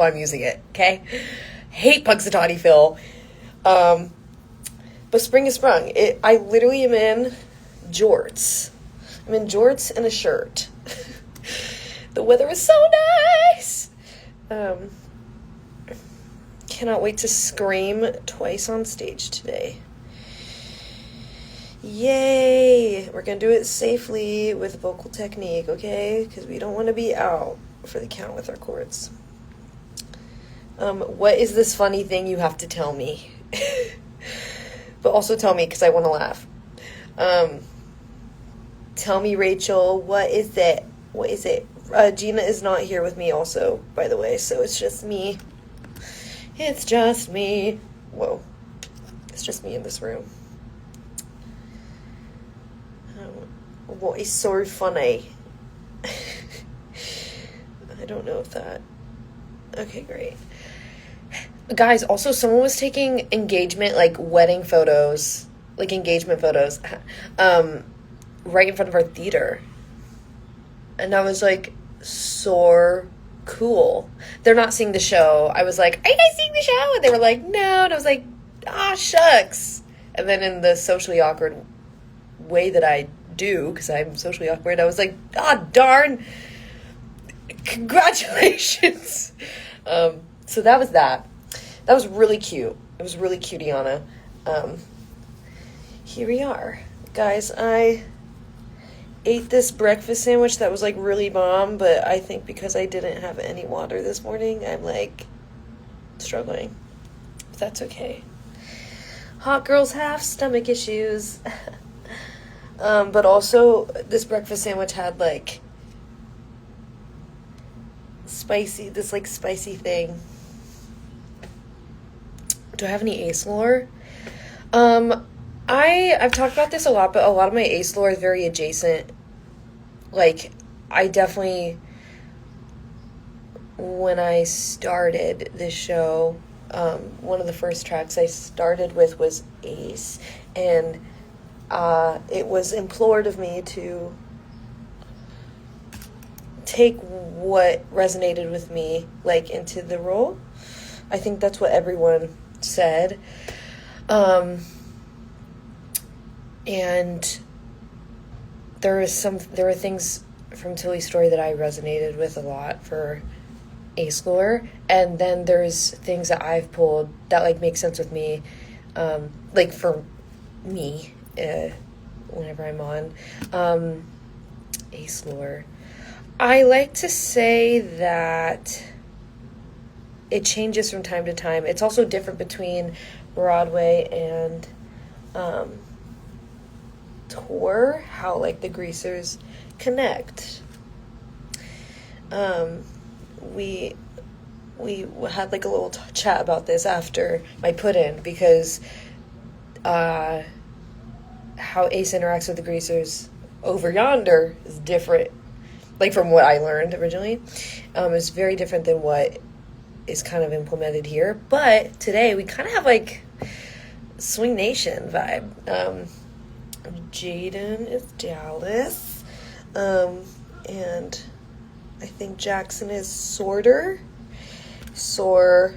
I'm using it, okay? Hate Punxsutawney Phil. But spring has sprung. I literally am in jorts. I'm in jorts and a shirt. The weather is so nice. Cannot wait to scream twice on stage today. Yay! We're gonna do it safely with vocal technique, okay? Because we don't want to be out for the count with our chords. What is this funny thing you have to tell me? But also tell me, because I want to laugh. Tell me, Rachel, what is it? What is it? Gina is not here with me also, by the way, so it's just me. It's just me. Whoa. It's just me in this room. What is so funny? I don't know if that... Okay, great. Guys, also someone was taking engagement, like wedding photos, like engagement photos, right in front of our theater. And I was like, so cool. They're not seeing the show. I was like, are you guys seeing the show? And they were like, no. And I was like, shucks. And then in the socially awkward way that I do, because I'm socially awkward, I was like, darn. Congratulations. So that was that. That was really cute. It was really cute, Iana. Here we are. Guys, I ate this breakfast sandwich that was like really bomb, but I think because I didn't have any water this morning, I'm like struggling. But that's okay. Hot girls have stomach issues. But also this breakfast sandwich had like spicy thing. Do I have any ace lore? I've talked about this a lot, but a lot of my ace lore is very adjacent. Like, I definitely, when I started this show, one of the first tracks I started with was Ace, and it was implored of me to take what resonated with me, like, into the role. I think that's what everyone said. And there are things from Tilly's story that I resonated with a lot for ace lore, and then there's things that I've pulled that like make sense with me, like for me, whenever I'm on ace lore. I like to say that it changes from time to time. It's also different between Broadway and tour, how like the greasers connect. We had like a little chat about this after my put-in, because how Ace interacts with the greasers over yonder is different, like from what I learned originally. It's very different than what is kind of implemented here. But today we kind of have like Swing Nation vibe. Jaden is Dallas, and I think Jackson is Sorter. So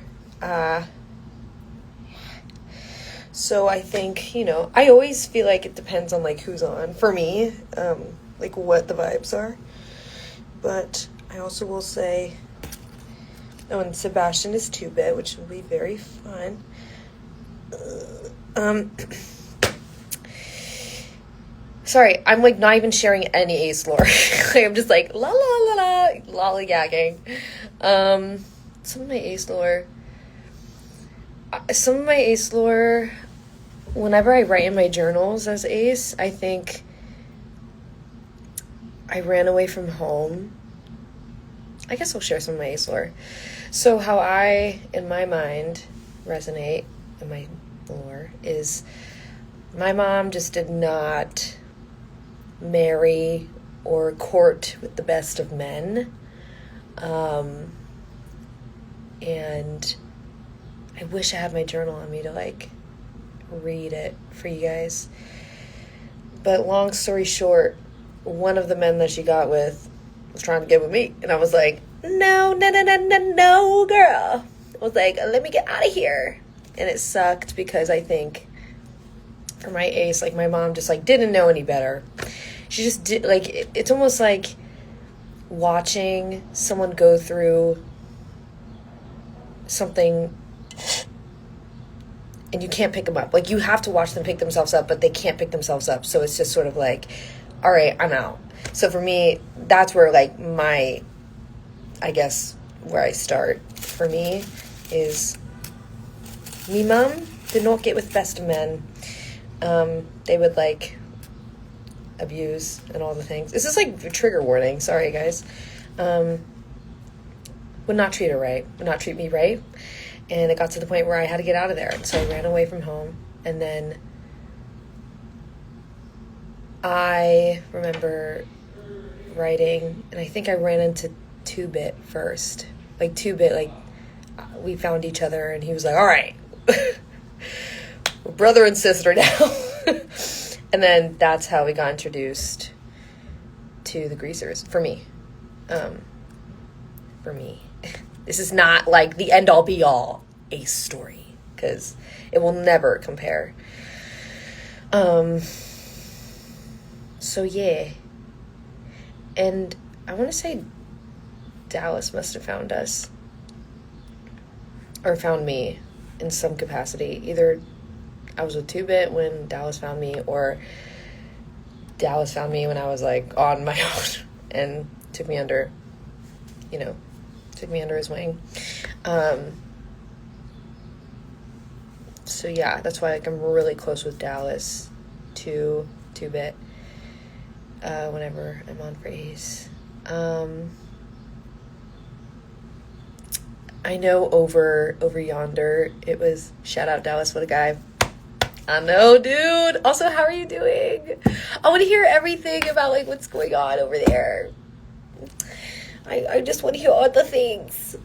I think, I always feel like it depends on like who's on for me, like what the vibes are. But I also will say, and Sebastian is 2-bit, which will be very fun. Sorry, I'm like not even sharing any ace lore. I'm just like la la la la lollygagging. Some of my ace lore, whenever I write in my journals as ace, I think I ran away from home. I guess I'll share some of my ace lore. So how I, in my mind, resonate in my lore is my mom just did not marry or court with the best of men. And I wish I had my journal on me to like read it for you guys. But long story short, one of the men that she got with was trying to get with me. And I was like, no, no, no, no, no, no, girl. I was like, let me get out of here. And it sucked because I think for my ace, like, my mom just, like, didn't know any better. She just did, like, it's almost like watching someone go through something and you can't pick them up. Like, you have to watch them pick themselves up, but they can't pick themselves up. So it's just sort of like, all right, I'm out. So for me, that's where, like, I guess where I start for me is me mom did not get with best of men. They would, like, abuse and all the things. This is like a trigger warning. Sorry, guys. Would not treat her right. Would not treat me right. And it got to the point where I had to get out of there. And so I ran away from home. And then I remember writing, and I think I ran into 2-Bit first. Like, 2-Bit, like, we found each other, and he was like, all right, we're brother and sister now. And then that's how we got introduced to the Greasers, for me. This is not, like, the end-all, be-all Ace story, because it will never compare. So, yeah. And I want to say Dallas must have found us. Or found me in some capacity. Either I was with 2-Bit when Dallas found me, or Dallas found me when I was, like, on my own and took me under his wing. So yeah, that's why, like, I'm really close with Dallas to 2-Bit whenever I'm on for Ace. I know over yonder, it was, shout out Dallas, what a guy. I know, dude. Also, how are you doing? I want to hear everything about, like, what's going on over there. I just want to hear all the things.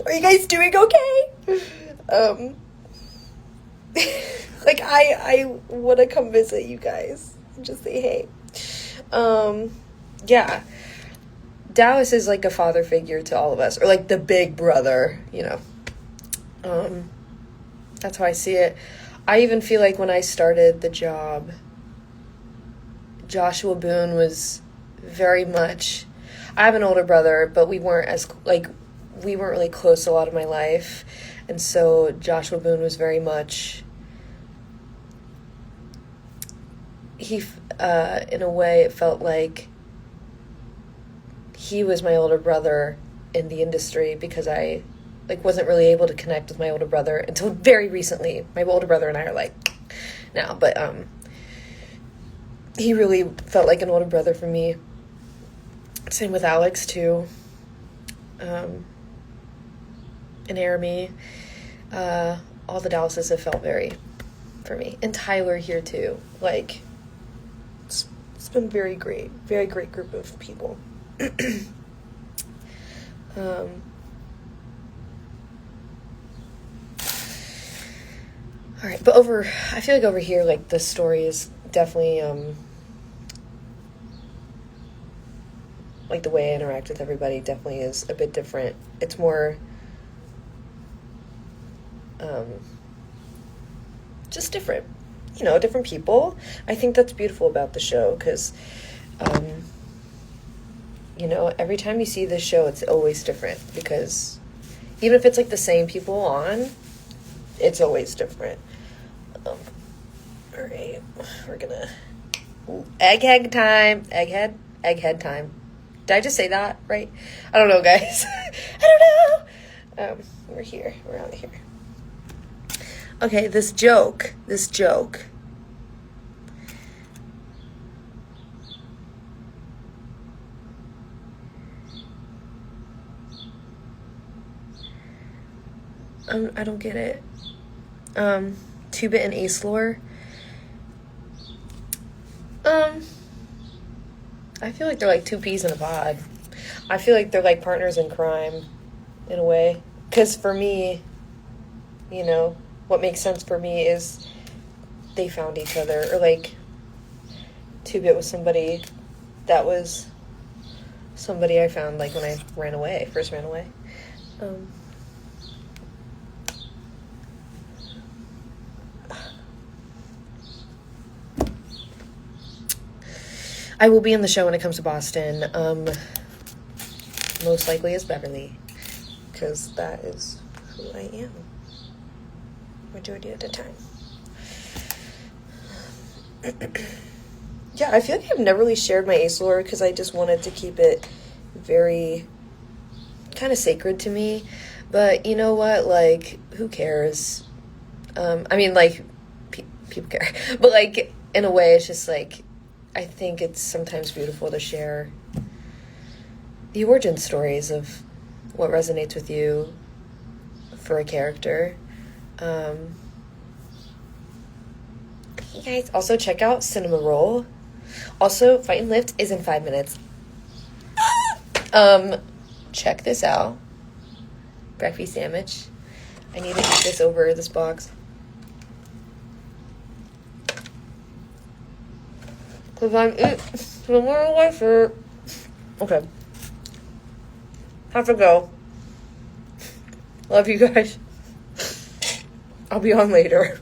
Are you guys doing okay? Like, I want to come visit you guys and just say hey. Yeah. Dallas is, like, a father figure to all of us, or, like, the big brother, you know. That's how I see it. I even feel like when I started the job, Joshua Boone was very much, I have an older brother, but we weren't really close a lot of my life. And so Joshua Boone was very much, in a way, it felt like he was my older brother in the industry, because I, like, wasn't really able to connect with my older brother until very recently. My older brother and I are, like, now, but he really felt like an older brother for me. Same with Alex too, and Aramy. All the Dallases have felt very for me, and Tyler here too. Like, it's been very great group of people. All right, but I feel like over here, like, the story is definitely, like, the way I interact with everybody definitely is a bit different. It's more, just different, you know, different people. I think that's beautiful about the show, because, you know, every time you see this show, it's always different, because even if it's, like, the same people on, it's always different. All right, we're gonna, egghead time. Did I just say that right? I don't know, guys. I don't know. We're out here. Okay, this joke. I don't get it. 2-Bit and Ace lore. I feel like they're like two peas in a pod. I feel like they're like partners in crime, in a way. Because for me, you know, what makes sense for me is they found each other. Or, like, 2-Bit was somebody that was somebody I found like when I first ran away. I will be in the show when it comes to Boston. Most likely as Beverly, because that is who I am majority of the time. Yeah, I feel like I've never really shared my ace lore because I just wanted to keep it very kind of sacred to me. But you know what? Like, who cares? I mean, like, people care. But, like, in a way, it's just, like, I think it's sometimes beautiful to share the origin stories of what resonates with you for a character. You guys also check out Cinema Roll. Also, Fight and Lift is in 5 minutes. Check this out. Breakfast sandwich. I need to eat this over this box. Because I'm eating some more wafer. Okay. Have to go. Love you guys. I'll be on later.